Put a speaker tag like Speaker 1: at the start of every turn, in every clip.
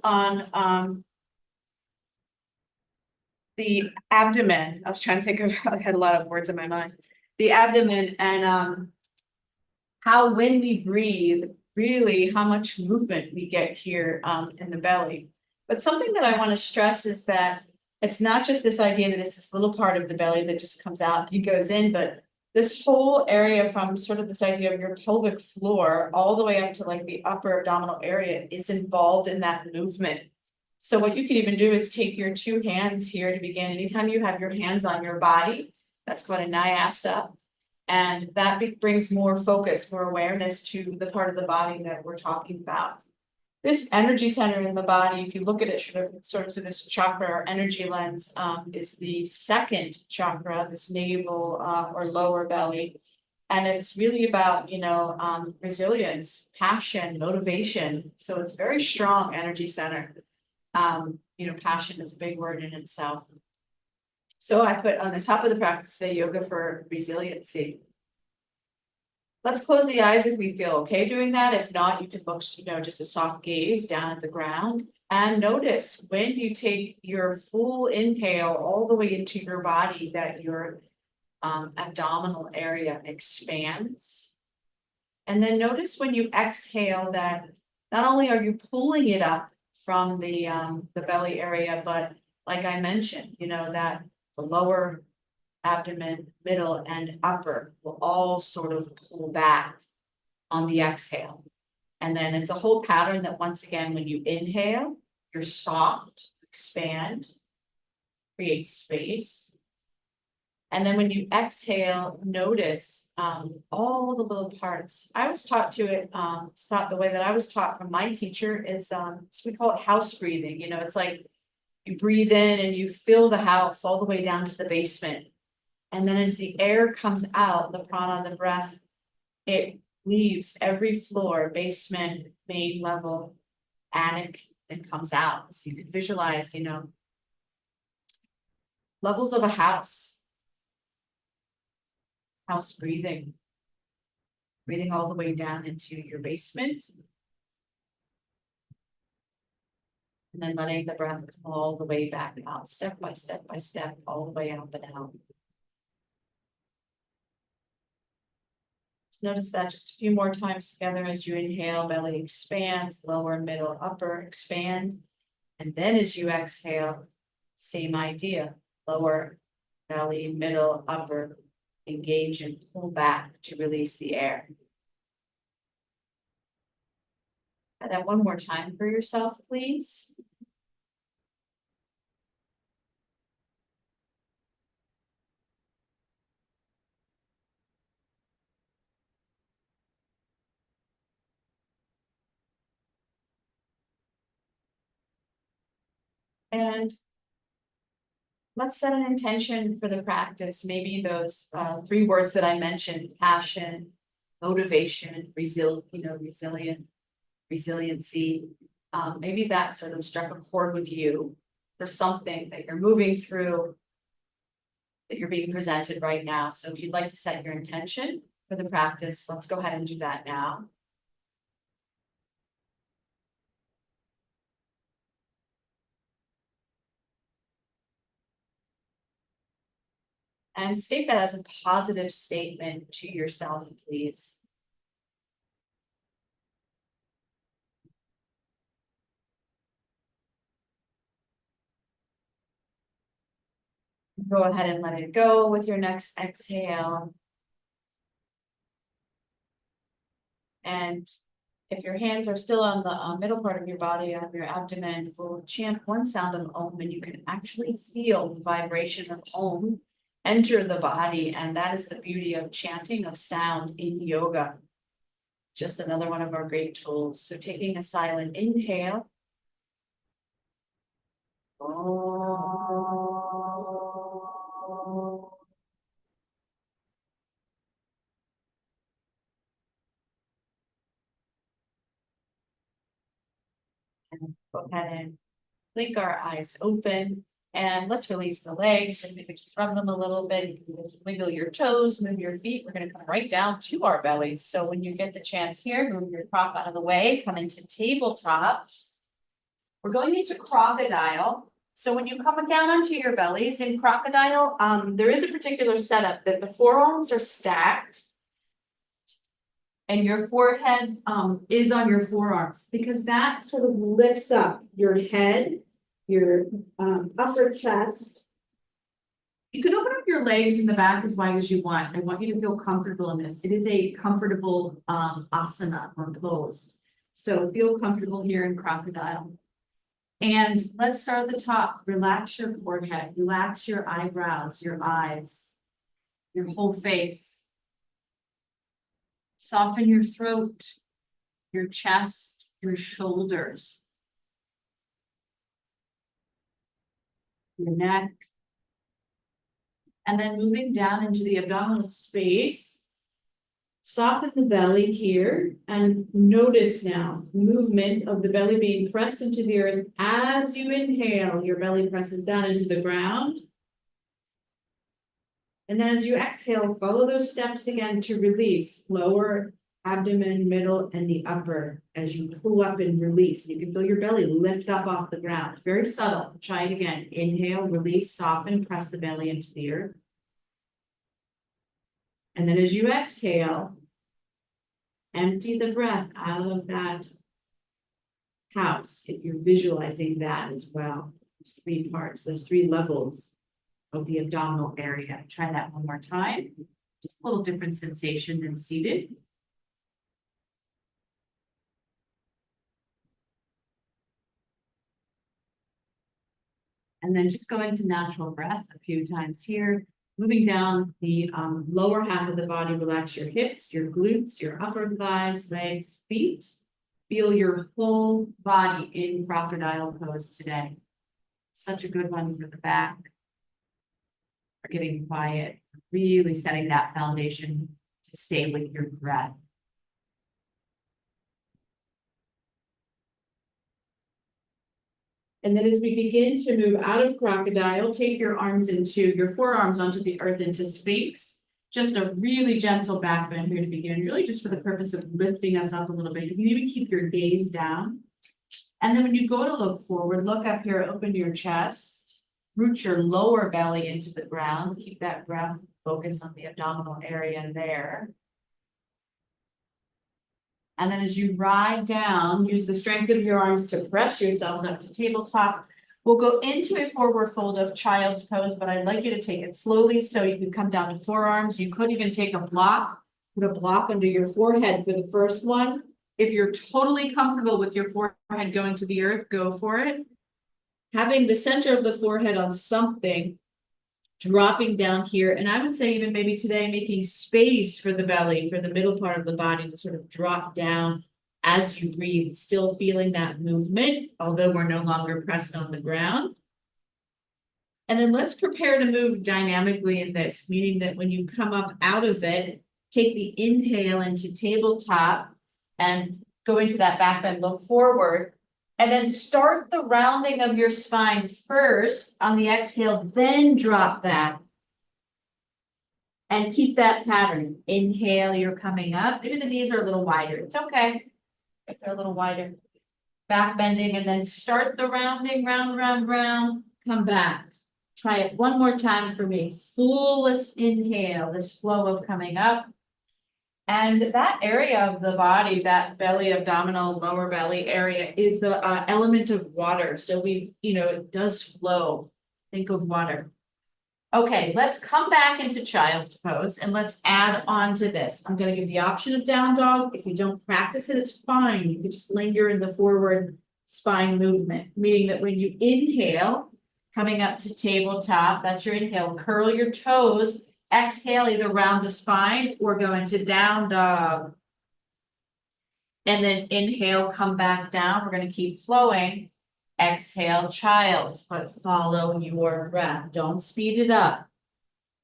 Speaker 1: on the abdomen. I was trying to think of, I had a lot of words in my mind. The abdomen and how when we breathe, really how much movement we get here in the belly. But something that I want to stress is that it's not just this idea that it's this little part of the belly that just comes out and goes in, but this whole area from sort of this idea of your pelvic floor all the way up to like the upper abdominal area is involved in that movement. So what you can even do is take your two hands here to begin. Anytime you have your hands on your body, that's called a Nyasa. And that brings more focus, more awareness to the part of the body that we're talking about. This energy center in the body, if you look at it sort of through this chakra or energy lens, is the second chakra, this navel or lower belly. And it's really about, resilience, passion, motivation. So it's very strong energy center. Passion is a big word in itself. So I put on the top of the practice today, yoga for resiliency. Let's close the eyes if we feel okay doing that. If not, you can look, just a soft gaze down at the ground and notice when you take your full inhale all the way into your body that your abdominal area expands. And then notice when you exhale that not only are you pulling it up from the belly area, but like I mentioned, that the lower abdomen, middle, and upper will all sort of pull back on the exhale. And then it's a whole pattern that once again, when you inhale, you're soft, expand, create space. And then when you exhale, notice all the little parts. I was taught the way that I was taught from my teacher is, we call it house breathing. It's like you breathe in and you fill the house all the way down to the basement. And then as the air comes out, the prana, the breath, it leaves every floor, basement, main level, attic, and comes out. So you can visualize, levels of a house breathing all the way down into your basement. And then letting the breath come all the way back out, step by step by step, all the way up and out. Let's notice that just a few more times together as you inhale, belly expands, lower, middle, upper expand. And then as you exhale, same idea, lower, belly, middle, upper, engage and pull back to release the air. Try that one more time for yourself, please. And let's set an intention for the practice. Maybe those 3 words that I mentioned: passion, motivation, resilient, resiliency. Maybe that sort of struck a chord with you for something that you're moving through, that you're being presented right now. So if you'd like to set your intention for the practice, let's go ahead and do that now. And state that as a positive statement to yourself, please. Go ahead and let it go with your next exhale. And if your hands are still on the middle part of your body, on your abdomen, we'll chant one sound of Om, and you can actually feel the vibration of Om enter the body. And that is the beauty of chanting of sound in yoga. Just another one of our great tools. So taking a silent inhale. And go ahead and blink our eyes open. And let's release the legs, and we can just rub them a little bit. You can wiggle your toes, move your feet. We're going to come right down to our bellies. So when you get the chance here, move your prop out of the way, come into tabletop. We're going into crocodile. So when you come down onto your bellies in crocodile, there is a particular setup that the forearms are stacked. And your forehead is on your forearms because that sort of lifts up your head, your upper chest. You can open up your legs in the back as wide as you want. I want you to feel comfortable in this. It is a comfortable asana or pose. So feel comfortable here in crocodile. And let's start at the top. Relax your forehead, relax your eyebrows, your eyes, your whole face. Soften your throat, your chest, your shoulders, your neck. And then moving down into the abdominal space, soften the belly here and notice now movement of the belly being pressed into the earth. As you inhale, your belly presses down into the ground. And then as you exhale, follow those steps again to release lower abdomen, middle, and the upper as you pull up and release. You can feel your belly lift up off the ground. It's very subtle. Try it again. Inhale, release, soften, press the belly into the earth. And then as you exhale, empty the breath out of that house. If you're visualizing that as well. There's 3 parts, those 3 levels of the abdominal area. Try that one more time. Just a little different sensation than seated. And then just go into natural breath a few times here. Moving down the lower half of the body, relax your hips, your glutes, your upper thighs, legs, feet. Feel your whole body in crocodile pose today. Such a good one for the back. For getting quiet, really setting that foundation to stay with your breath. And then as we begin to move out of crocodile, take your forearms onto the earth into Sphinx. Just a really gentle back bend here to begin, really just for the purpose of lifting us up a little bit. You can even keep your gaze down. And then when you go to look forward, look up here, open your chest, root your lower belly into the ground. Keep that breath focus on the abdominal area there. And then as you ride down, use the strength of your arms to press yourselves up to tabletop. We'll go into a forward fold of child's pose, but I'd like you to take it slowly so you can come down to forearms. You could even take a block, put a block under your forehead for the first one. If you're totally comfortable with your forehead going to the earth, go for it. Having the center of the forehead on something, dropping down here, and I would say even maybe today making space for the belly, for the middle part of the body to sort of drop down as you breathe, still feeling that movement, although we're no longer pressed on the ground. And then let's prepare to move dynamically in this, meaning that when you come up out of it, take the inhale into tabletop and go into that back bend, look forward. And then start the rounding of your spine first on the exhale, then drop back. And keep that pattern. Inhale, you're coming up. Maybe the knees are a little wider. It's okay if they're a little wider. Back bending and then start the rounding, round, round, round. Come back. Try it one more time for me. Fullest inhale, this flow of coming up. And that area of the body, that belly, abdominal, lower belly area is the element of water. So it does flow. Think of water. Okay, let's come back into child's pose and let's add on to this. I'm going to give the option of down dog. If you don't practice it, it's fine. You can just linger in the forward spine movement, meaning that when you inhale, coming up to tabletop, that's your inhale, curl your toes. Exhale, either round the spine or go into down dog. And then inhale, come back down. We're going to keep flowing. Exhale, child, but follow your breath. Don't speed it up.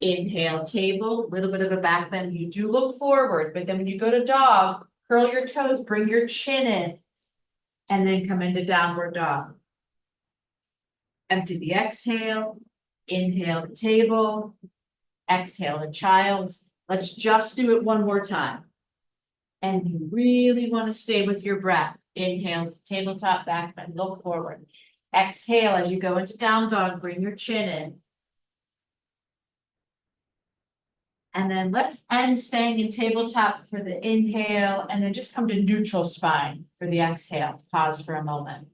Speaker 1: Inhale, table, a little bit of a back bend. You do look forward, but then when you go to dog, curl your toes, bring your chin in, and then come into downward dog. Empty the exhale. Inhale, the table. Exhale to child's. Let's just do it one more time. And you really want to stay with your breath. Inhale, tabletop back bend, look forward. Exhale as you go into down dog, bring your chin in. And then let's end staying in tabletop for the inhale, and then just come to neutral spine for the exhale. Pause for a moment.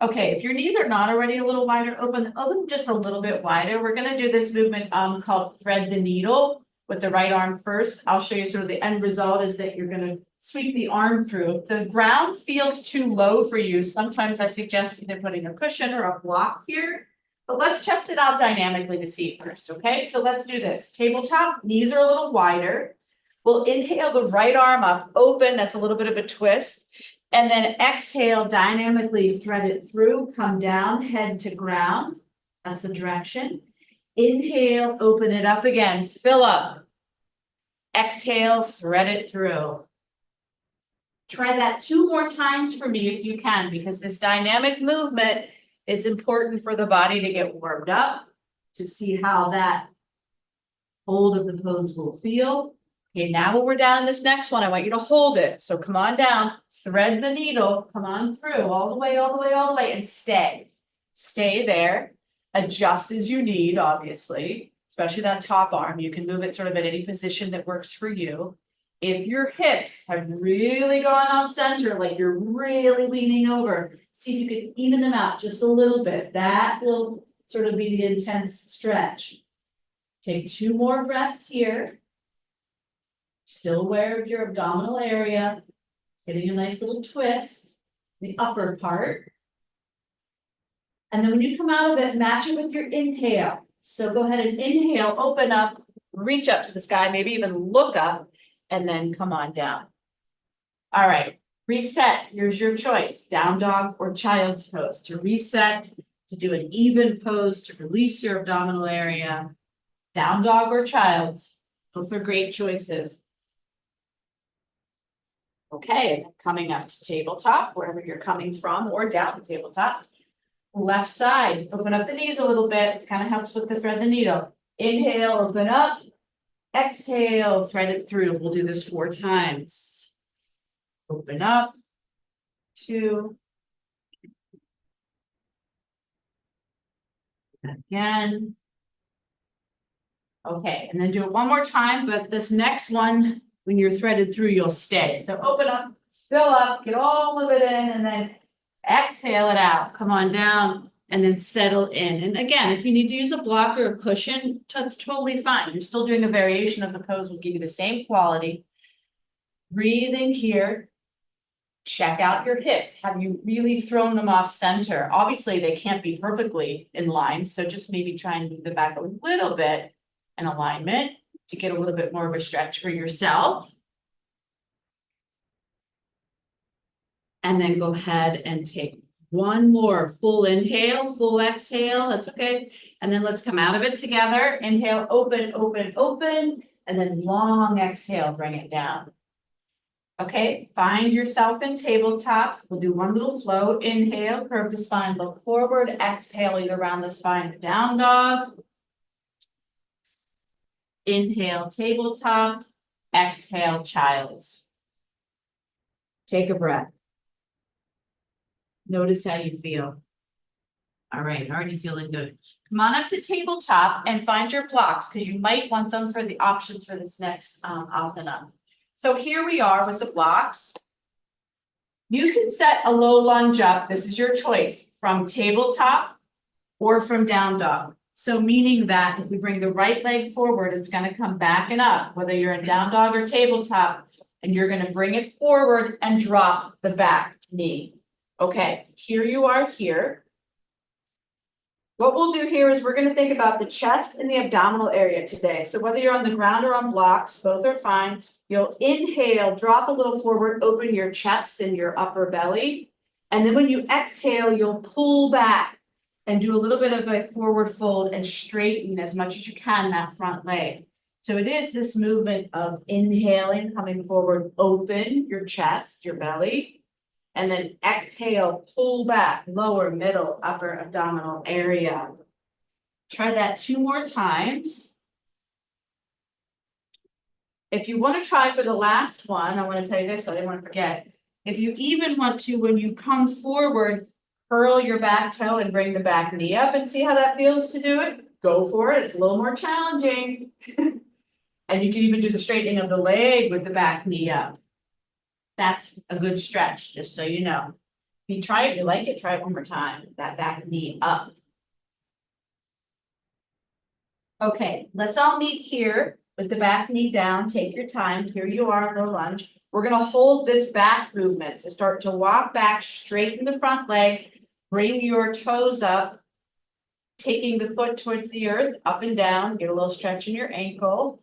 Speaker 1: Okay, if your knees are not already a little wider, open just a little bit wider. We're gonna do this movement called thread the needle with the right arm first. I'll show you sort of the end result is that you're gonna sweep the arm through. If the ground feels too low for you, sometimes I suggest either putting a cushion or a block here. But let's test it out dynamically to see first, okay? So let's do this. Tabletop, knees are a little wider. We'll inhale the right arm up, open, that's a little bit of a twist. And then exhale, dynamically thread it through, come down, head to ground. That's the direction. Inhale, open it up again, fill up. Exhale, thread it through. Try that 2 more times for me if you can, because this dynamic movement is important for the body to get warmed up, to see how that hold of the pose will feel. Okay, now when we're down in this next one, I want you to hold it. So come on down, thread the needle, come on through, all the way, all the way, all the way, and stay. Stay there, adjust as you need, obviously, especially that top arm. You can move it sort of at any position that works for you. If your hips have really gone off center, like you're really leaning over, see if you can even them out just a little bit. That will sort of be the intense stretch. Take 2 more breaths here. Still aware of your abdominal area, getting a nice little twist, the upper part. And then when you come out of it, match it with your inhale. So go ahead and inhale, open up, reach up to the sky, maybe even look up, and then come on down. All right, reset, here's your choice, down dog or child's pose. To reset, to do an even pose, to release your abdominal area, down dog or child's, both are great choices. Okay, coming up to tabletop, wherever you're coming from, or down to tabletop. Left side, open up the knees a little bit, kind of helps with the thread the needle. Inhale, open up. Exhale, thread it through. We'll do this 4 times. Open up. 2. Again. Okay, and then do it 1 more time, but this next one, when you're threaded through, you'll stay. So open up, fill up, get all of it in, and then exhale it out. Come on down, and then settle in. And again, if you need to use a block or a cushion, that's totally fine. You're still doing a variation of the pose, will give you the same quality. Breathing here. Check out your hips. Have you really thrown them off center? Obviously, they can't be perfectly in line, so just maybe try and move them back a little bit in alignment to get a little bit more of a stretch for yourself. And then go ahead and take 1 more full inhale, full exhale, that's okay. And then let's come out of it together. Inhale, open, open, open, and then long exhale, bring it down. Okay, find yourself in tabletop. We'll do 1 little flow. Inhale, curve the spine, look forward. Exhale, either round the spine, down dog. Inhale, tabletop. Exhale, child's. Take a breath. Notice how you feel. All right, already feeling good. Come on up to tabletop and find your blocks, because you might want them for the options for this next asana. So here we are with the blocks. You can set a low lunge up, this is your choice, from tabletop or from down dog. So meaning that if we bring the right leg forward, it's going to come back and up, whether you're in down dog or tabletop, and you're going to bring it forward and drop the back knee. Okay, here you are here. What we'll do here is we're going to think about the chest and the abdominal area today. So whether you're on the ground or on blocks, both are fine. You'll inhale, drop a little forward, open your chest and your upper belly. And then when you exhale, you'll pull back and do a little bit of a forward fold and straighten as much as you can that front leg. So it is this movement of inhaling, coming forward, open your chest, your belly. And then exhale, pull back, lower, middle, upper abdominal area. Try that 2 more times. If you want to try for the last one, I want to tell you this, so I didn't want to forget. If you even want to, when you come forward, curl your back toe and bring the back knee up and see how that feels to do it. Go for it. It's a little more challenging. And you can even do the straightening of the leg with the back knee up. That's a good stretch, just so you know. If you try it, you like it, try it one more time. That back knee up. Okay, let's all meet here with the back knee down. Take your time. Here you are, low lunge. We're gonna hold this back movement. So start to walk back, straighten the front leg, bring your toes up, taking the foot towards the earth, up and down, get a little stretch in your ankle.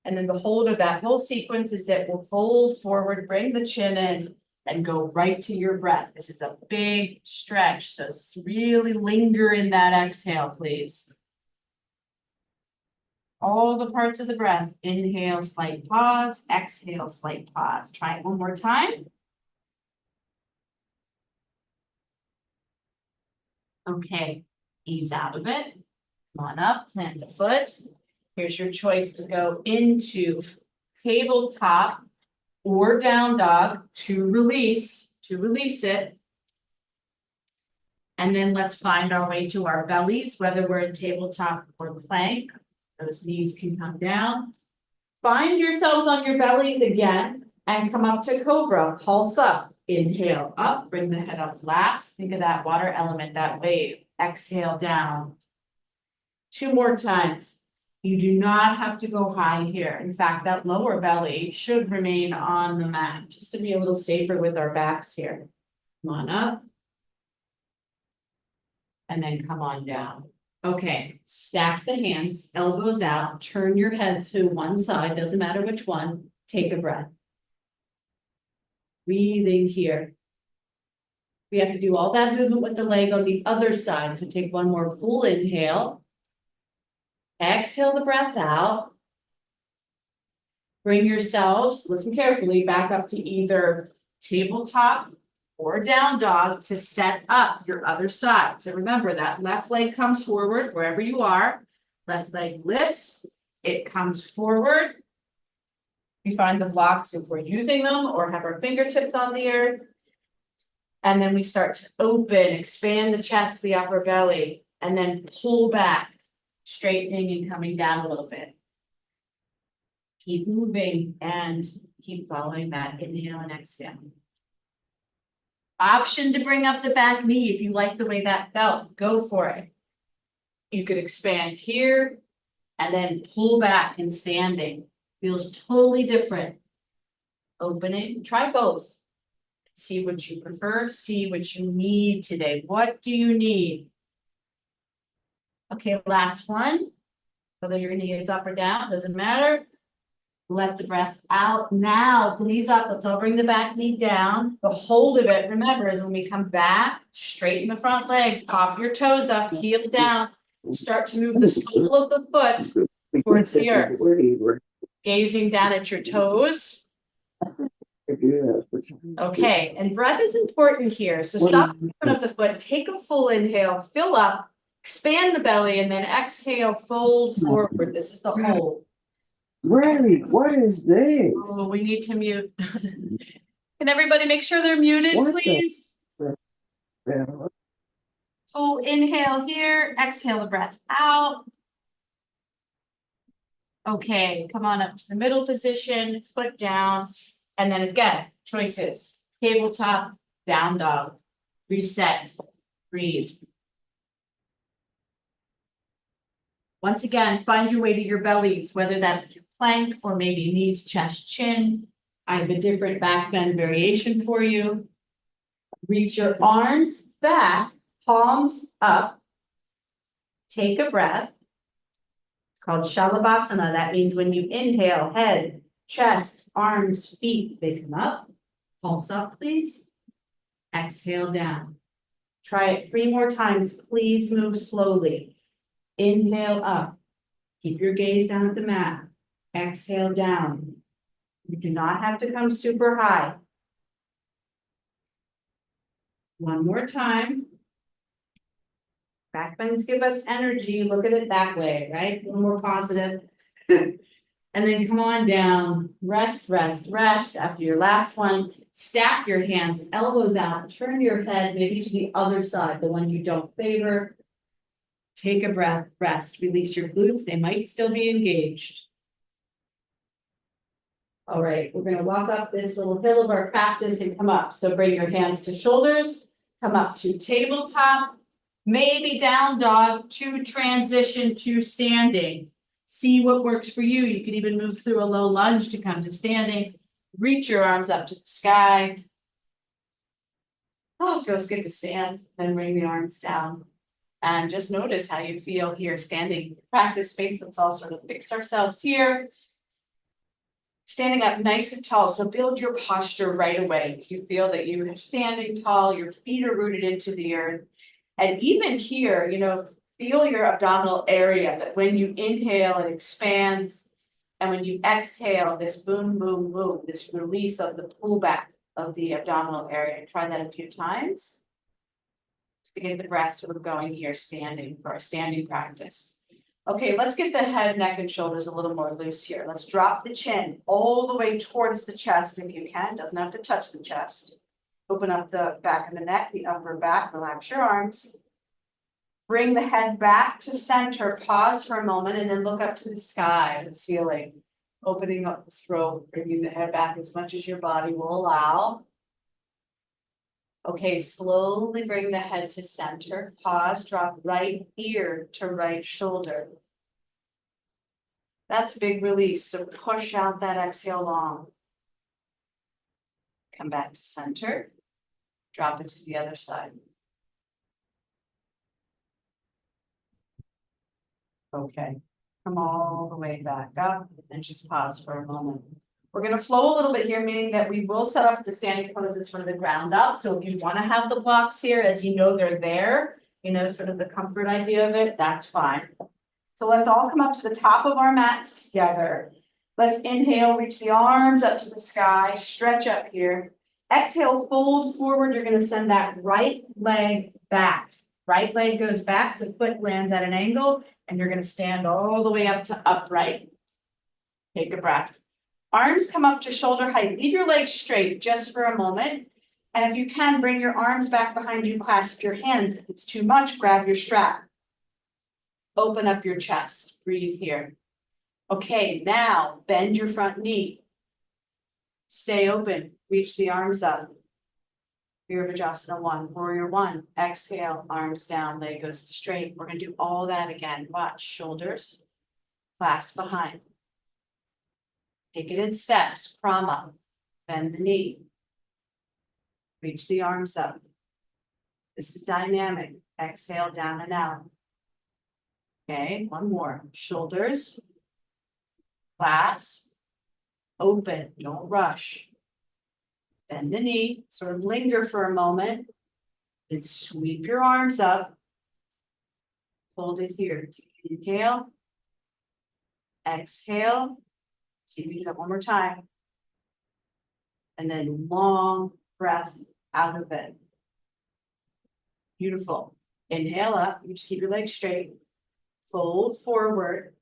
Speaker 1: And then the hold of that whole sequence is that we'll fold forward, bring the chin in, and go right to your breath. This is a big stretch, so really linger in that exhale, please. All the parts of the breath. Inhale, slight pause. Exhale, slight pause. Try it one more time. Okay, ease out of it. Come on up, plant the foot. Here's your choice to go into tabletop or down dog to release it. And then let's find our way to our bellies, whether we're in tabletop or plank. Those knees can come down. Find yourselves on your bellies again and come up to cobra. Pulse up. Inhale up, bring the head up last. Think of that water element, that wave. Exhale down. 2 more times. You do not have to go high here. In fact, that lower belly should remain on the mat, just to be a little safer with our backs here. Come on up. And then come on down. Okay, stack the hands, elbows out, turn your head to one side, doesn't matter which one. Take a breath. Breathing here. We have to do all that movement with the leg on the other side, so take one more full inhale. Exhale the breath out. Bring yourselves, listen carefully, back up to either tabletop or down dog to set up your other side. So remember that left leg comes forward wherever you are. Left leg lifts, it comes forward. We find the blocks if we're using them or have our fingertips on the earth. And then we start to open, expand the chest, the upper belly, and then pull back, straightening and coming down a little bit. Keep moving and keep following that inhale and exhale. Option to bring up the back knee if you like the way that felt, go for it. You could expand here and then pull back in standing. Feels totally different. Opening, try both. See what you prefer, see what you need today. What do you need? Okay, last one. Whether your knee is up or down, doesn't matter. Let the breath out. Now, knees up. Let's all bring the back knee down. The hold of it, remember, is when we come back, straighten the front leg, pop your toes up, heel down, start to move the sole of the foot towards the earth. Gazing down at your toes. Okay, and breath is important here. So stop moving up the foot, take a full inhale, fill up, expand the belly, and then exhale, fold forward. This is the hold.
Speaker 2: Ray, what is this?
Speaker 1: Oh, we need to mute. Can everybody make sure they're muted, please? Full inhale here, exhale the breath out. Okay, come on up to the middle position, foot down, and then again, choices. Tabletop, down dog, reset, breathe. Once again, find your way to your bellies, whether that's through plank or maybe knees, chest, chin. I have a different back bend variation for you. Reach your arms back, palms up. Take a breath. It's called Shalabhasana. That means when you inhale, head, chest, arms, feet, they come up. Pulse up, please. Exhale down. Try it 3 more times. Please move slowly. Inhale up. Keep your gaze down at the mat. Exhale down. You do not have to come super high. 1 more time. Back bends give us energy. Look at it that way, right? A little more positive. And And then come on down, rest, rest, rest. After your last one, stack your hands, elbows out, turn your head maybe to the other side, the one you don't favor. Take a breath, rest, release your glutes, they might still be engaged. All right, we're gonna walk up this little hill of our practice and come up. So bring your hands to shoulders, come up to tabletop, maybe down dog to transition to standing. See what works for you. You can even move through a low lunge to come to standing. Reach your arms up to the sky. Oh, it feels good to stand, then bring the arms down. And just notice how you feel here standing. Practice space, let's all sort of fix ourselves here. Standing up nice and tall, so build your posture right away. If you feel that you're standing tall, your feet are rooted into the earth. And even here, feel your abdominal area, that when you inhale, it expands. And when you exhale, this boom, boom, boom, this release of the pullback of the abdominal area. Try that a few times. To get the breath sort of going here, standing for our standing practice. Okay, let's get the head, neck, and shoulders a little more loose here. Let's drop the chin all the way towards the chest if you can. Doesn't have to touch the chest. Open up the back of the neck, the upper back, relax your arms. Bring the head back to center, pause for a moment, and then look up to the sky, the ceiling. Opening up the throat, bringing the head back as much as your body will allow. Okay, slowly bring the head to center, pause, drop right ear to right shoulder. That's a big release, so push out that exhale long. Come back to center, drop it to the other side. Okay, come all the way back up and just pause for a moment. We're gonna flow a little bit here, meaning that we will set up the standing poses from the ground up. So if you wanna have the blocks here, as you know they're there, sort of the comfort idea of it, that's fine. So let's all come up to the top of our mats together. Let's inhale, reach the arms up to the sky, stretch up here. Exhale, fold forward, you're gonna send that right leg back. Right leg goes back, the foot lands at an angle, and you're gonna stand all the way up to upright. Take a breath. Arms come up to shoulder height. Leave your legs straight just for a moment. And if you can, bring your arms back behind you, clasp your hands. If it's too much, grab your strap. Open up your chest, breathe here. Okay, now bend your front knee. Stay open, reach the arms up. Virabhadrasana 1, Warrior 1. Exhale, arms down, leg goes to straight. We're gonna do all that again. Watch, shoulders, clasp behind. Take it in steps, prama, bend the knee. Reach the arms up. This is dynamic. Exhale, down and out. Okay, one more. Shoulders, clasp, open, don't rush. Bend the knee, sort of linger for a moment. Then sweep your arms up. Hold it here. Inhale. Exhale. See if we do that one more time. And then long breath out of it. Beautiful. Inhale up. You just keep your legs straight. Fold forward.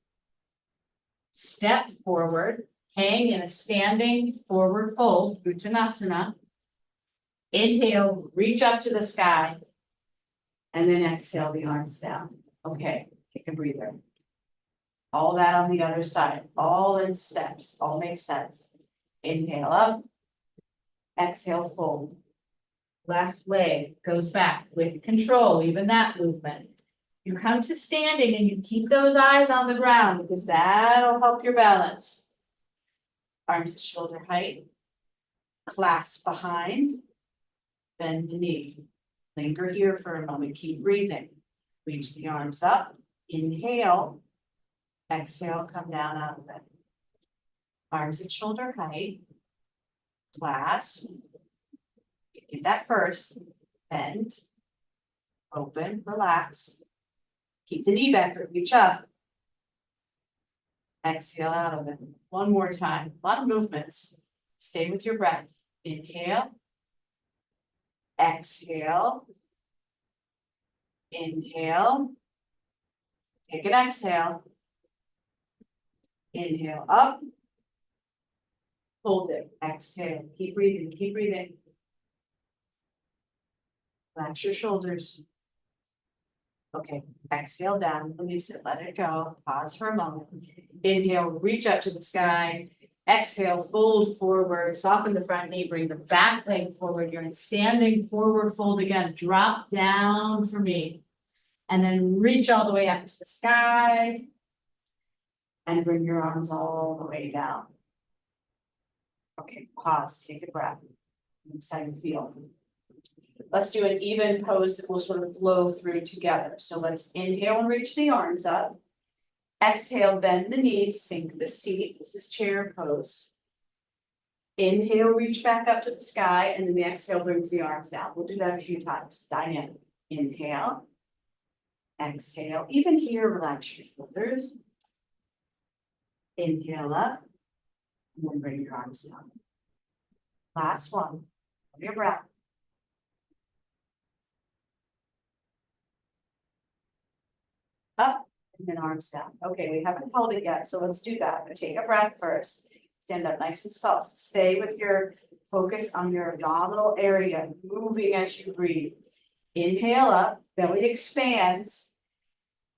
Speaker 1: Step forward. Hang in a standing forward fold, Uttanasana. Inhale, reach up to the sky. And then exhale the arms down. Okay, take a breather. All that on the other side, all in steps, all makes sense. Inhale up. Exhale, fold. Left leg goes back with control, even that movement. You come to standing and you keep those eyes on the ground because that'll help your balance. Arms at shoulder height, clasp behind, bend the knee. Linger here for a moment, keep breathing. Reach the arms up, inhale, exhale, come down out of it. Arms at shoulder height, clasp. Get that first, bend, open, relax. Keep the knee bent, reach up. Exhale out of it. One more time. A lot of movements. Stay with your breath. Inhale. Exhale. Inhale. Take an exhale. Inhale up. Hold it, exhale, keep breathing, keep breathing. Relax your shoulders. Okay, exhale down, release it, let it go, pause for a moment. Inhale, reach up to the sky. Exhale, fold forward, soften the front knee, bring the back leg forward. You're in standing forward fold again. Drop down for me. And then reach all the way up to the sky. And bring your arms all the way down. Okay, pause, take a breath. Notice how you feel. Let's do an even pose that will sort of flow through together. So let's inhale and reach the arms up. Exhale, bend the knees, sink the seat. This is chair pose. Inhale, reach back up to the sky, and then the exhale brings the arms down. We'll do that a few times. Dynamic. Inhale. Exhale. Even here, relax your shoulders. Inhale up, and then bring your arms down. Last one. Hold your breath. Up, and then arms down. Okay, we haven't held it yet, so let's do that. But take a breath first. Stand up nice and tall. Stay with your focus on your abdominal area, moving as you breathe. Inhale up, belly expands.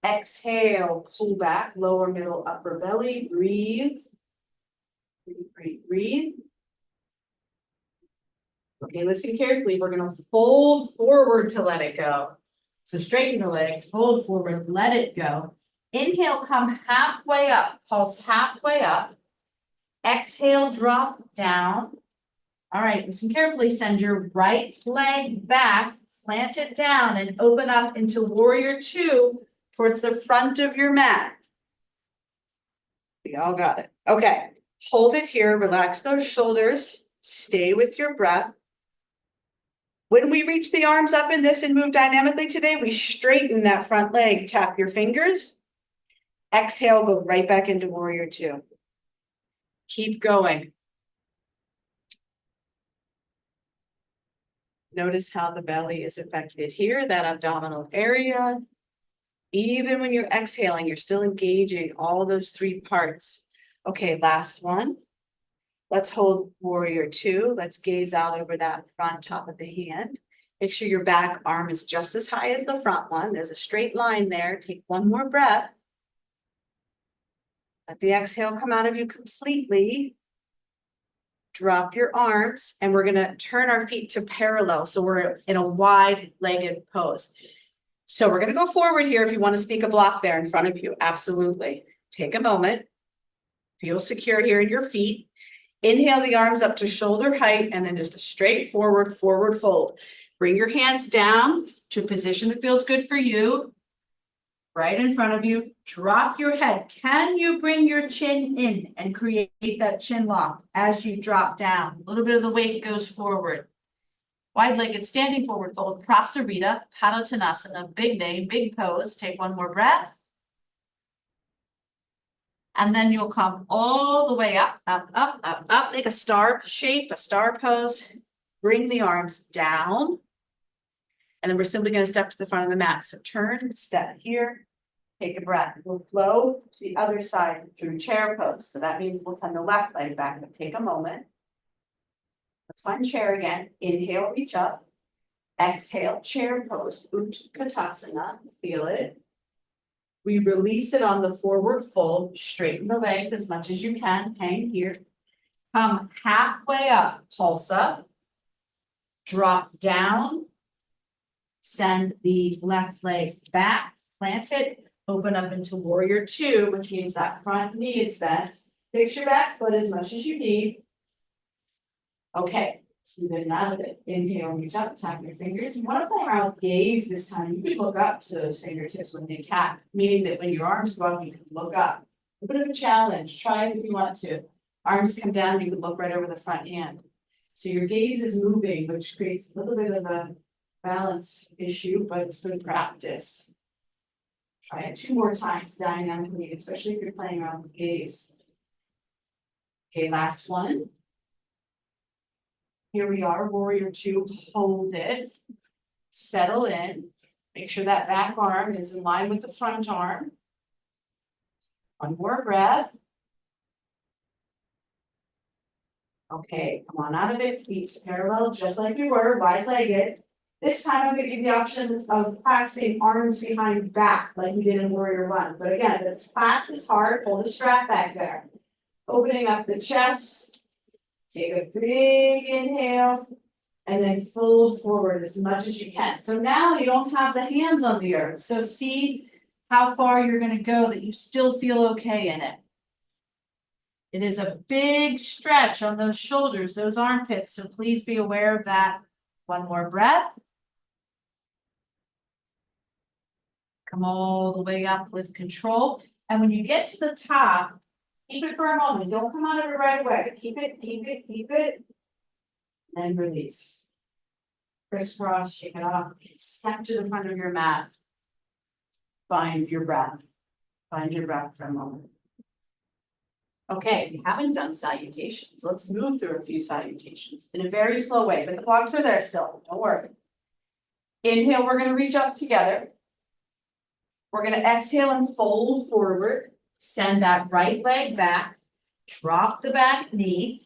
Speaker 1: Exhale, pull back, lower, middle, upper belly. Breathe. Breathe, breathe, breathe. Okay, listen carefully. We're going to fold forward to let it go. So straighten the legs, fold forward, let it go. Inhale, come halfway up, pulse halfway up. Exhale, drop down. All right, listen carefully. Send your right leg back, plant it down, and open up into warrior two towards the front of your mat. We all got it. Okay, hold it here, relax those shoulders, stay with your breath. When we reach the arms up in this and move dynamically today, we straighten that front leg, tap your fingers. Exhale, go right back into warrior two. Keep going. Notice how the belly is affected here, that abdominal area. Even when you're exhaling, you're still engaging all those three parts. Okay, last one. Let's hold warrior two. Let's gaze out over that front top of the hand. Make sure your back arm is just as high as the front one. There's a straight line there. Take one more breath. Let the exhale come out of you completely. Drop your arms, and we're gonna turn our feet to parallel. So we're in a wide-legged pose. So we're gonna go forward here if you wanna sneak a block there in front of you, absolutely. Take a moment. Feel secure here in your feet. Inhale the arms up to shoulder height, and then just a straight forward fold. Bring your hands down to a position that feels good for you. Right in front of you, drop your head. Can you bring your chin in and create that chin lock as you drop down? A little bit of the weight goes forward. Wide-legged standing forward fold, Prasarita, Padottanasana, big name, big pose. Take one more breath. And then you'll come all the way up, up, up, up, up. Make a star shape, a star pose. Bring the arms down. And then we're simply going to step to the front of the mat. So turn, step here. Take a breath. We'll flow to the other side through chair pose. So that means we'll send the left leg back, but take a moment. Let's find chair again. Inhale, reach up. Exhale, chair pose. Utkatasana. Feel it. We release it on the forward fold. Straighten the legs as much as you can. Hang here. Come halfway up. Pulse up. Drop down. Send the left leg back. Plant it. Open up into warrior two, which means that front knee is bent. Fix your back foot as much as you need. Okay, let's move in and out of it. Inhale, reach up, tap your fingers. You want to play around with gaze this time. You can look up to those fingertips when they tap, meaning that when your arms go up, you can look up. A bit of a challenge. Try it if you want to. Arms come down, you can look right over the front hand. So your gaze is moving, which creates a little bit of a balance issue, but it's good practice. Try it 2 more times dynamically, especially if you're playing around with gaze. Okay, last one. Here we are, warrior two, hold it. Settle in. Make sure that back arm is in line with the front arm. One more breath. Okay, come on out of it, feet parallel, just like we were, wide-legged. This time I'm gonna give you the option of clasping arms behind back, like we did in Warrior One. But again, this clasp is hard, hold the strap back there. Opening up the chest, take a big inhale, and then fold forward as much as you can. So now you don't have the hands on the earth, so see how far you're gonna go that you still feel okay in it. It is a big stretch on those shoulders, those armpits, so please be aware of that. One more breath. Come all the way up with control. And when you get to the top, keep it for a moment. Don't come out of it right away. Keep it, keep it, keep it. Then release. Crisscross, shake it off. Step to the front of your mat. Find your breath. Find your breath for a moment. Okay, we haven't done salutations. Let's move through a few salutations in a very slow way, but the blocks are there still, don't worry. Inhale, we're gonna reach up together. We're gonna exhale and fold forward. Send that right leg back. Drop the back knee.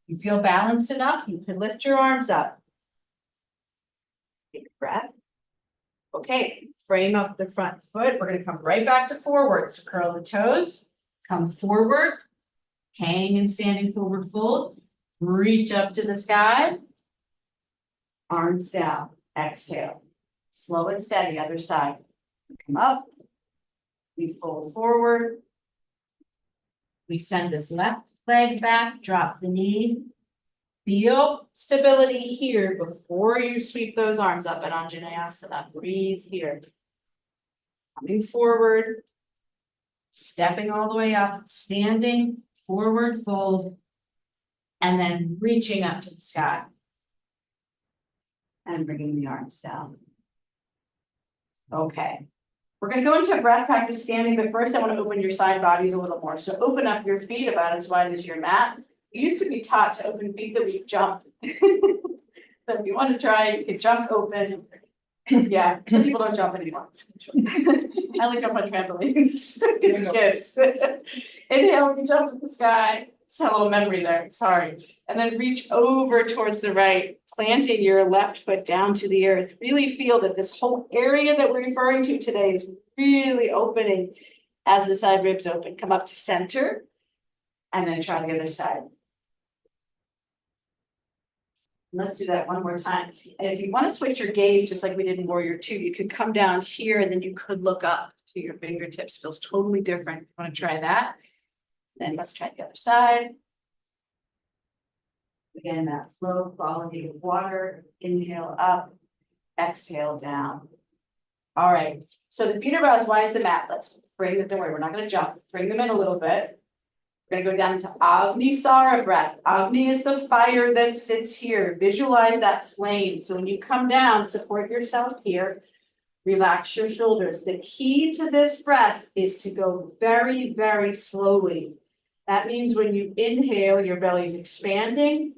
Speaker 1: You feel balanced enough, you can lift your arms up. Take a breath. Okay, frame up the front foot. We're gonna come right back to forward. So curl the toes. Come forward, hang and standing forward fold, reach up to the sky, arms down, exhale, slow and steady, other side, come up, we fold forward, we send this left leg back, drop the knee, feel stability here before you sweep those arms up in Anjaneyasana, breathe here, coming forward, stepping all the way up, standing, forward fold, and then reaching up to the sky. And bringing the arms down. Okay, we're gonna go into a breath practice standing, but first I wanna open your side bodies a little more. So open up your feet about as wide as your mat. We used to be taught to open feet that we jump. So if you wanna try, you can jump open. Yeah, some people don't jump anymore. I like jump on trampolines. Kids. Inhale, reach up to the sky. Just have a little memory there, sorry. And then reach over towards the right, planting your left foot down to the earth. Really feel that this whole area that we're referring to today is really opening as the side ribs open. Come up to center and then try the other side. Let's do that one more time. And if you want to switch your gaze, just like we did in Warrior Two, you could come down here and then you could look up to your fingertips. Feels totally different. Want to try that? Then let's try the other side. Again, that flow quality of water. Inhale up, exhale down. All right. So the feet are about as wide as the mat. Let's bring them. Don't worry, we're not going to jump. Bring them in a little bit. We're gonna go down into Agni-Sara breath. Agni is the fire that sits here. Visualize that flame. So when you come down, support yourself here. Relax your shoulders. The key to this breath is to go very, very slowly. That means when you inhale, your belly's expanding.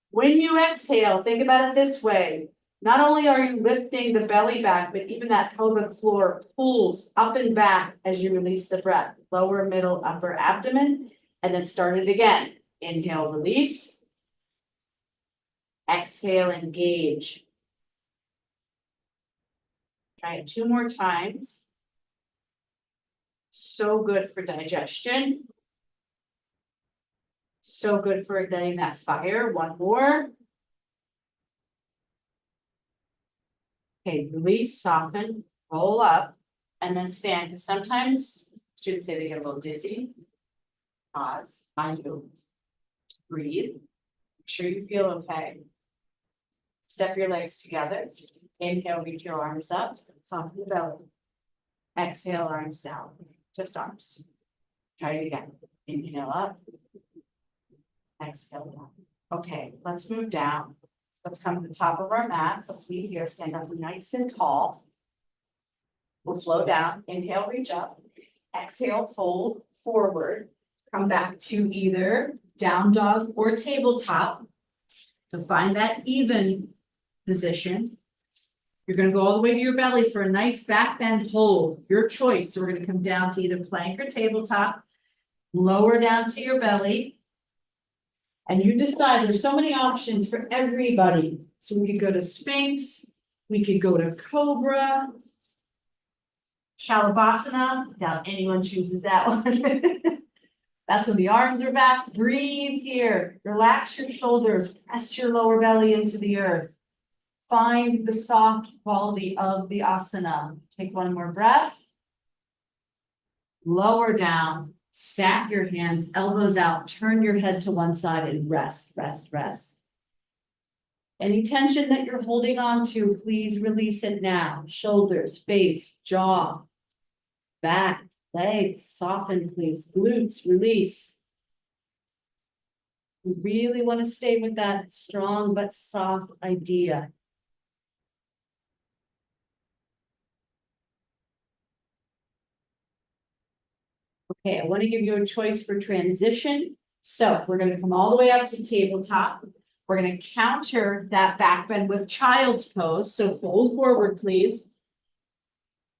Speaker 1: When you exhale, think about it this way. Not only are you lifting the belly back, but even that pelvic floor pulls up and back as you release the breath. Lower, middle, upper abdomen, and then start it again. Inhale, release. Exhale, engage. Try it 2 more times. So good for digestion. So good for igniting that fire. 1 more. Okay, release, soften, roll up, and then stand. Because sometimes students say they get a little dizzy. Pause, I do. Breathe. Make sure you feel okay. Step your legs together. Inhale, reach your arms up, soften the belly. Exhale, arms down, just arms. Try it again. Inhale up. Exhale down. Okay, let's move down. Let's come to the top of our mats. Let's leave here, stand up nice and tall. We'll flow down. Inhale, reach up. Exhale, fold forward. Come back to either down dog or tabletop. So find that even position. You're going to go all the way to your belly for a nice back bend hold. Your choice. So we're going to come down to either plank or tabletop. Lower down to your belly. And you decide, there's so many options for everybody. So we could go to Sphinx, we could go to Cobra, Shalabhasana, doubt anyone chooses that one. That's when the arms are back. Breathe here. Relax your shoulders. Press your lower belly into the earth. Find the soft quality of the asana. Take one more breath. Lower down. Stack your hands, elbows out. Turn your head to one side and rest, rest, rest. Any tension that you're holding on to, please release it now. Shoulders, face, jaw, back, legs, soften, please. Glutes, release. We really want to stay with that strong but soft idea. Okay, I want to give you a choice for transition. So we're going to come all the way up to tabletop. We're going to counter that back bend with child's pose. So fold forward, please.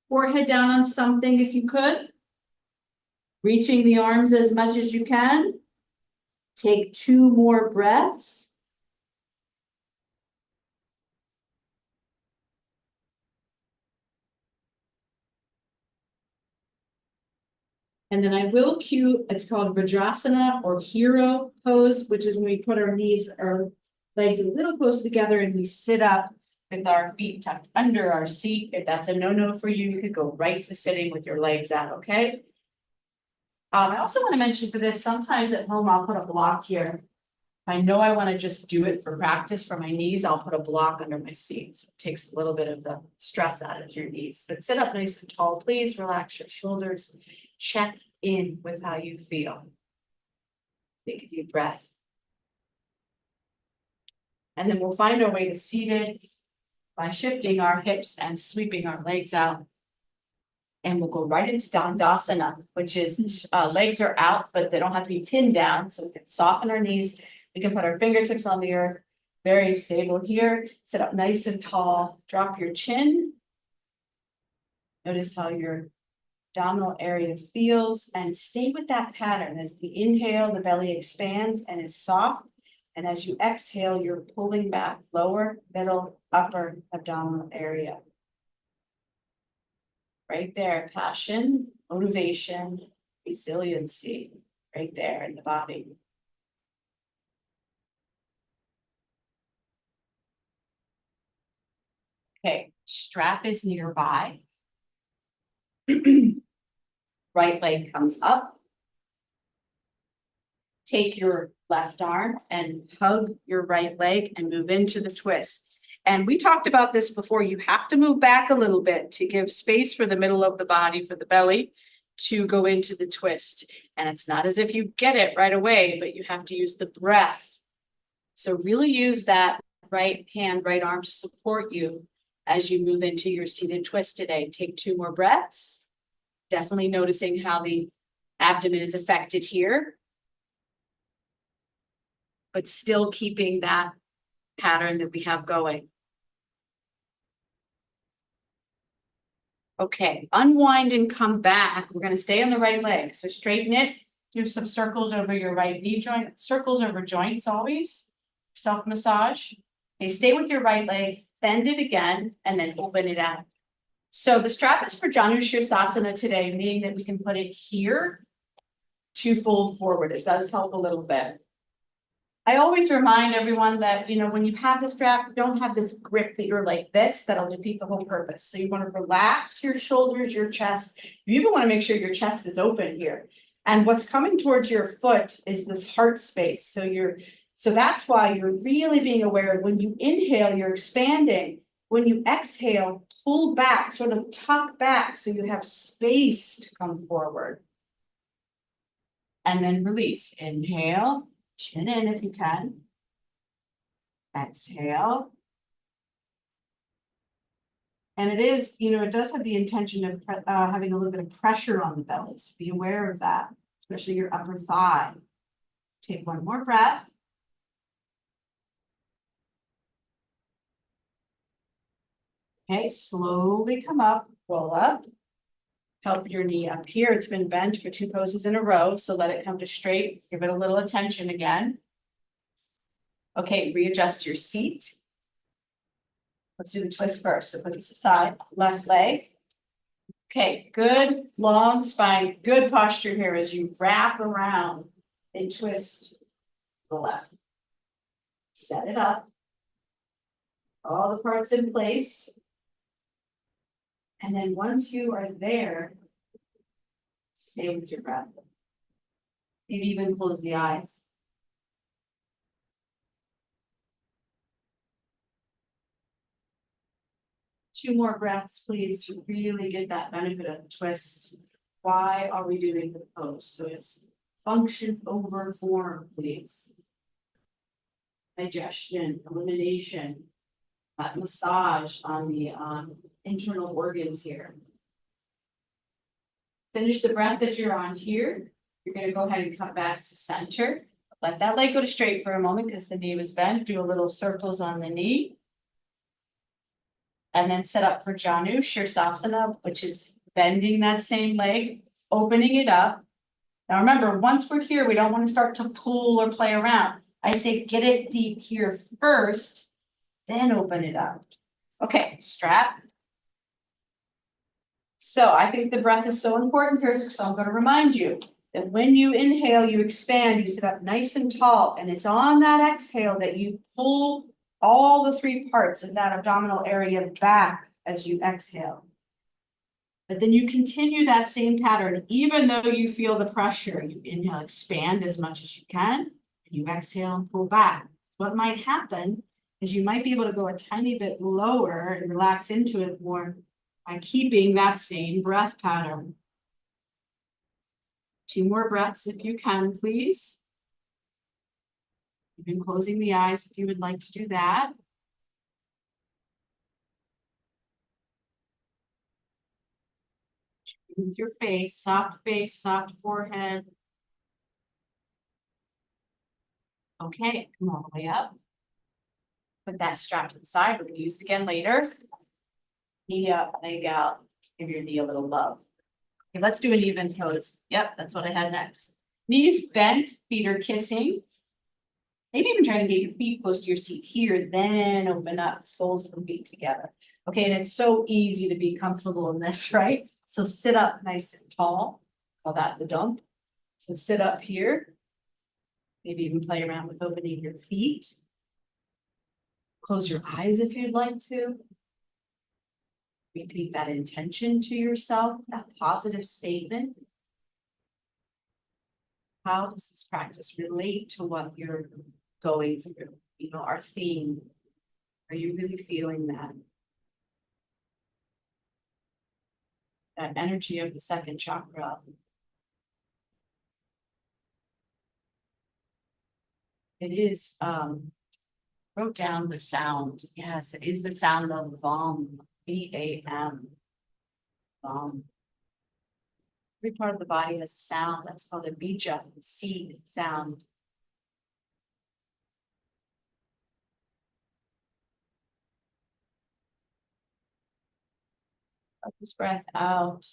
Speaker 1: Forehead down on something if you could. Reaching the arms as much as you can. Take 2 more breaths. And then I will cue, it's called Vajrasana or hero pose, which is when we put our knees, our legs a little closer together and we sit up with our feet tucked under our seat. If that's a no-no for you, you could go right to sitting with your legs out, okay? I also want to mention for this, sometimes at home I'll put a block here. If I know I want to just do it for practice for my knees, I'll put a block under my seat. So it takes a little bit of the stress out of your knees. But sit up nice and tall, please. Relax your shoulders. Check in with how you feel. Take a deep breath. And then we'll find our way to seated by shifting our hips and sweeping our legs out. And we'll go right into Dandasana, which is legs are out, but they don't have to be pinned down. So we can soften our knees. We can put our fingertips on the earth. Very stable here. Sit up nice and tall. Drop your chin. Notice how your abdominal area feels and stay with that pattern. As the inhale, the belly expands and is soft. And as you exhale, you're pulling back lower, middle, upper abdominal area. Right there, passion, motivation, resiliency, right there in the body. Okay, strap is nearby. Right leg comes up. Take your left arm and hug your right leg and move into the twist. And we talked about this before. You have to move back a little bit to give space for the middle of the body, for the belly, to go into the twist. And it's not as if you get it right away, but you have to use the breath. So really use that right hand, right arm to support you as you move into your seated twist today. Take 2 more breaths. Definitely noticing how the abdomen is affected here, but still keeping that pattern that we have going. Okay, unwind and come back. We're going to stay on the right leg. So straighten it, do some circles over your right knee joint, circles over joints always, self-massage. Okay, stay with your right leg, bend it again, and then open it out. So the strap is for Janu Shirsasana today, meaning that we can put it here to fold forward. It does help a little bit. I always remind everyone that, when you have the strap, you don't have this grip that you're like this, that'll defeat the whole purpose. So you want to relax your shoulders, your chest. You even want to make sure your chest is open here. And what's coming towards your foot is this heart space. So that's why you're really being aware of when you inhale, you're expanding. When you exhale, pull back, sort of tuck back so you have space to come forward. And then release. Inhale. Chin in if you can. Exhale. And it is, it does have the intention of having a little bit of pressure on the belly. So be aware of that, especially your upper thigh. Take 1 more breath. Okay, slowly come up, roll up. Help your knee up here. It's been bent for 2 poses in a row, so let it come to straight. Give it a little attention again. Okay, readjust your seat. Let's do the twist first. So put this aside, left leg. Okay, good long spine, good posture here as you wrap around and twist to the left. Set it up. All the parts in place. And then once you are there, stay with your breath. Maybe even close the eyes. Two more breaths, please, to really get that benefit of the twist. Why are we doing the pose? So it's function over form, please. Digestion, elimination, that massage on the internal organs here. Finish the breath that you're on here. You're going to go ahead and come back to center. Let that leg go to straight for a moment because the knee was bent. Do a little circles on the knee. And then set up for Janu Shirsasana, which is bending that same leg, opening it up. Now remember, once we're here, we don't want to start to pull or play around. I say get it deep here first, then open it up. Okay, strap. So I think the breath is so important here, so I'm going to remind you that when you inhale, you expand, you sit up nice and tall, and it's on that exhale that you pull all the three parts of that abdominal area back as you exhale. But then you continue that same pattern, even though you feel the pressure. You inhale, expand as much as you can, and you exhale and pull back. What might happen is you might be able to go a tiny bit lower and relax into it more by keeping that same breath pattern. Two more breaths if you can, please. Even closing the eyes if you would like to do that. With your face, soft forehead. Okay, come all the way up. Put that strap to the side. We're going to use it again later. Knee up, leg out. Give your knee a little love. Okay, let's do an even pose. Yep, that's what I had next. Knees bent, feet are kissing. Maybe even try to get your feet close to your seat here, then open up, soles of the feet together. Okay, and it's so easy to be comfortable in this, right? So sit up nice and tall. Call that the dump. So sit up here. Maybe even play around with opening your feet. Close your eyes if you'd like to. Repeat that intention to yourself, that positive statement. How does this practice relate to what you're going through? You know, our theme. Are you really feeling that? That energy of the second chakra. It is, wrote down the sound. Yes, it is the sound of VAM, V-A-M. VAM. Every part of the body has a sound. That's called a bija, seed sound. Let this breath out.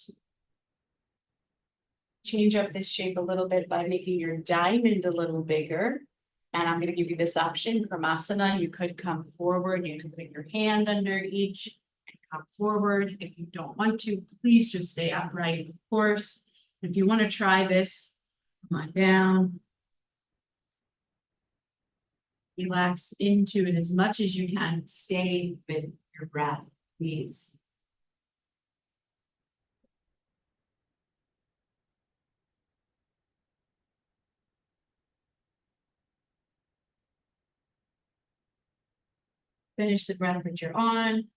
Speaker 1: Change up this shape a little bit by making your diamond a little bigger. And I'm going to give you this option, Kramasana. You could come forward. You can put your hand under each and come forward. If you don't want to, please just stay upright, of course. If you want to try this, come on down. Relax into it as much as you can. Stay with your breath, please. Finish the breath that you're on.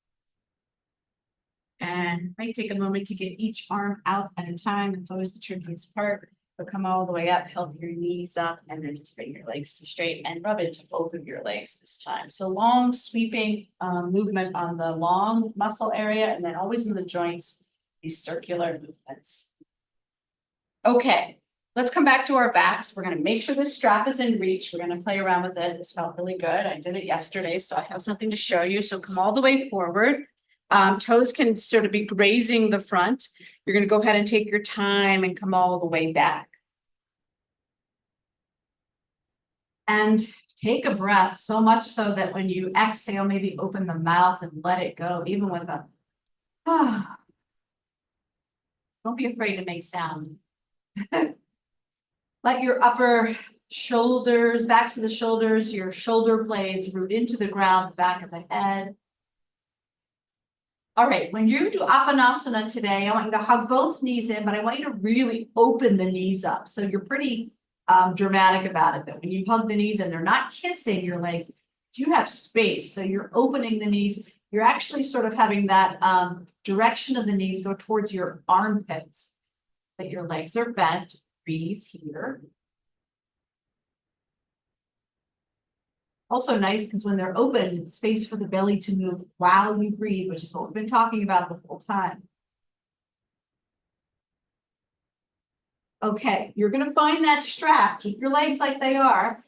Speaker 1: And might take a moment to get each arm out at a time. It's always the trickiest part. But come all the way up, help your knees up, and then just bring your legs to straight and rub into both of your legs this time. So long sweeping movement on the long muscle area, and then always in the joints, these circular movements. Okay, let's come back to our backs. We're going to make sure this strap is in reach. We're going to play around with it. This felt really good. I did it yesterday, so I have something to show you. So come all the way forward. Toes can sort of be grazing the front. You're going to go ahead and take your time and come all the way back. And take a breath, so much so that when you exhale, maybe open the mouth and let it go, even with a don't be afraid to make sound. Let your upper shoulders, back to the shoulders, your shoulder blades root into the ground, the back of the head. All right, when you do Apanasana today, I want you to hug both knees in, but I want you to really open the knees up. So you're pretty dramatic about it, that when you hug the knees and they're not kissing your legs, you have space. So you're opening the knees. You're actually sort of having that direction of the knees go towards your armpits, but your legs are bent. Breathe here. Also nice because when they're open, it's space for the belly to move while you breathe, which is what we've been talking about the whole time. Okay, you're going to find that strap. Keep your legs like they are.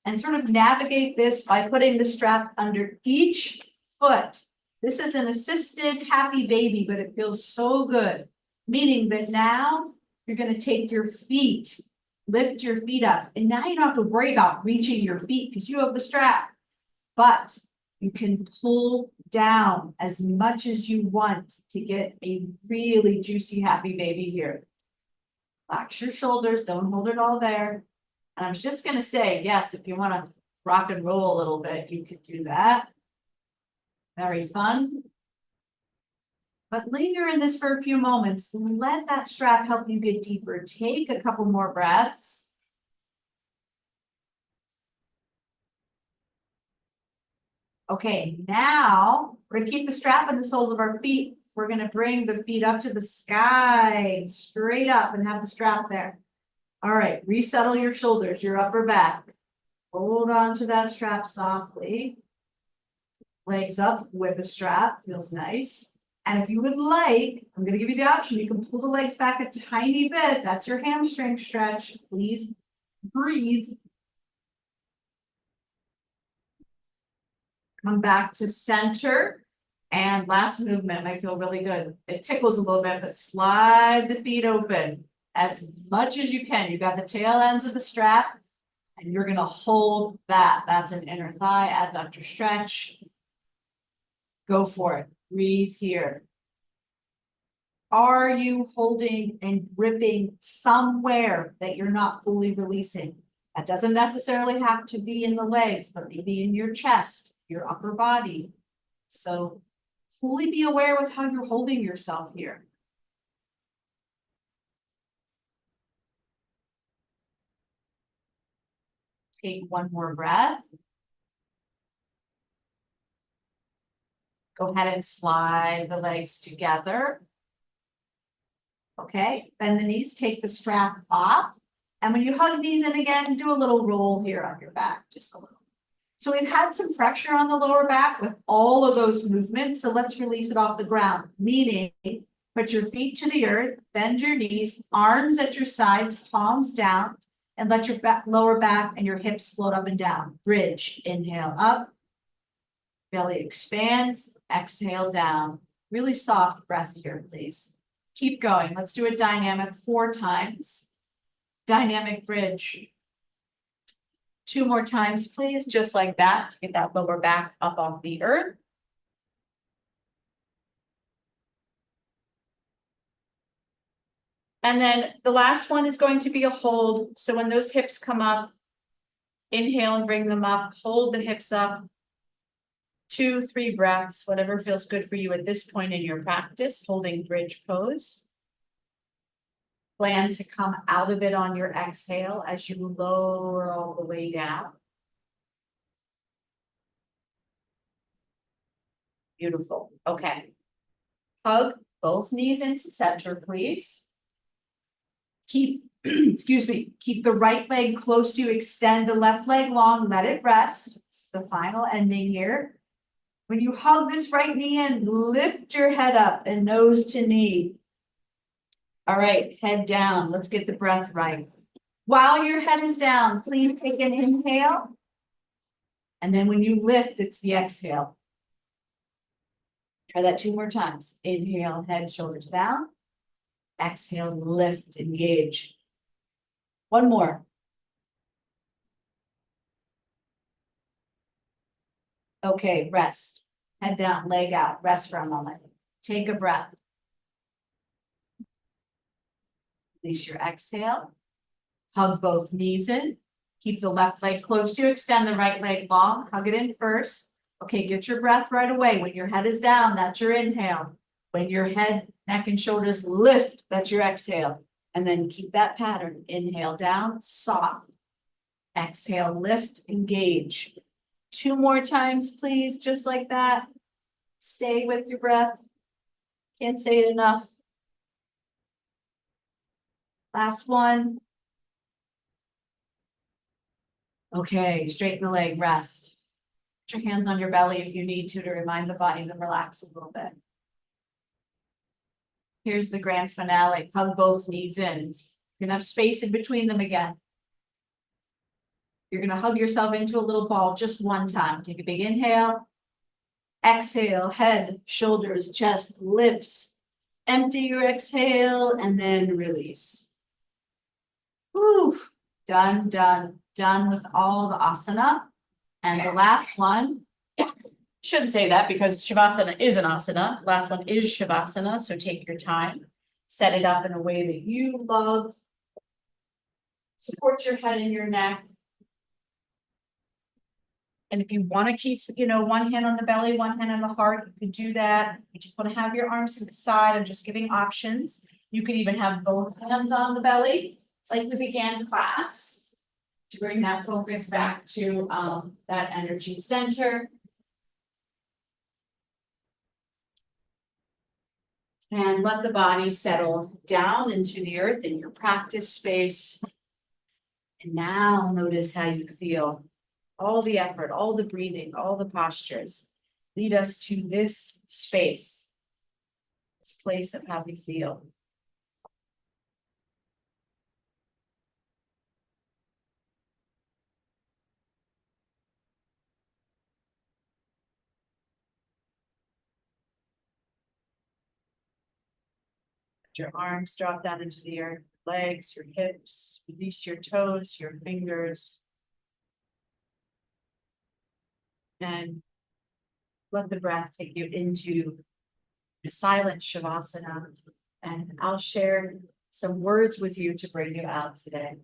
Speaker 1: And sort of navigate this by putting the strap under each foot. This is an assisted happy baby, but it feels so good. Meaning that now you're going to take your feet, lift your feet up. And now you don't have to worry about reaching your feet because you have the strap. But you can pull down as much as you want to get a really juicy happy baby here. Relax your shoulders, don't hold it all there. And I was just going to say, yes, if you want to rock and roll a little bit, you could do that. Very fun. But linger in this for a few moments. Let that strap help you get deeper. Take a couple more breaths. Okay, now we're going to keep the strap in the soles of our feet. We're going to bring the feet up to the sky, straight up, and have the strap there. All right, resettle your shoulders, your upper back. Hold on to that strap softly. Legs up with the strap, feels nice. And if you would like, I'm going to give you the option. You can pull the legs back a tiny bit. That's your hamstring stretch. Please breathe. Come back to center. And last movement might feel really good. It tickles a little bit, but slide the feet open as much as you can. You got the tail ends of the strap, and you're going to hold that. That's an inner thigh, adductor stretch. Go for it. Breathe here. Are you holding and gripping somewhere that you're not fully releasing? That doesn't necessarily have to be in the legs, but maybe in your chest, your upper body. So fully be aware with how you're holding yourself here. Take one more breath. Go ahead and slide the legs together. Okay, bend the knees, take the strap off. And when you hug knees in again, do a little roll here on your back, just a little. So we've had some pressure on the lower back with all of those movements. So let's release it off the ground, meaning put your feet to the earth, bend your knees, arms at your sides, palms down, and let your lower back and your hips float up and down. Bridge, inhale up, belly expands, exhale down. Really soft breath here, please. Keep going. Let's do a dynamic 4 times. Dynamic bridge. 2 more times, please, just like that, to get that lower back up off the earth. And then the last one is going to be a hold. So when those hips come up, inhale and bring them up, hold the hips up. 2, 3 breaths, whatever feels good for you at this point in your practice, holding bridge pose. Plan to come out of it on your exhale as you lower all the way down. Beautiful. Okay. Hug both knees into center, please. Keep, excuse me, keep the right leg close to you. Extend the left leg long. Let it rest. This is the final ending here. When you hug this right knee in, lift your head up and nose to knee. All right, head down. Let's get the breath right. While your head is down, please take an inhale. And then when you lift, it's the exhale. Try that 2 more times. Inhale, head, shoulders down. Exhale, lift, engage. 1 more. Okay, rest. Head down, leg out, rest for a moment. Take a breath. Release your exhale. Hug both knees in. Keep the left leg close to you. Extend the right leg long. Hug it in first. Okay, get your breath right away. When your head is down, that's your inhale. When your head, neck, and shoulders lift, that's your exhale. And then keep that pattern. Inhale down, soft. Exhale, lift, engage. 2 more times, please, just like that. Stay with your breath. Can't say it enough. Last one. Okay, straighten the leg, rest. Put your hands on your belly if you need to remind the body to relax a little bit. Here's the grand finale. Hug both knees in. You're gonna have space in between them again. You're gonna hug yourself into a little ball just one time. Take a big inhale. Exhale, head, shoulders, chest lifts. Empty your exhale and then release. Whew. Done, done, done with all the asana. And the last one, shouldn't say that because Shavasana is an asana. Last one is Shavasana, so take your time. Set it up in a way that you love. Support your head and your neck. And if you want to keep, one hand on the belly, one hand on the heart, you can do that. You just want to have your arms to the side. I'm just giving options. You could even have both hands on the belly. It's like we began class. To bring that focus back to that energy center. And let the body settle down into the earth in your practice space. And now notice how you feel. All the effort, all the breathing, all the postures lead us to this space, this place of how we feel. Your arms drop down into the earth, legs, your hips, release your toes, your fingers. And let the breath take you into a silent Shavasana. And I'll share some words with you to bring you out today.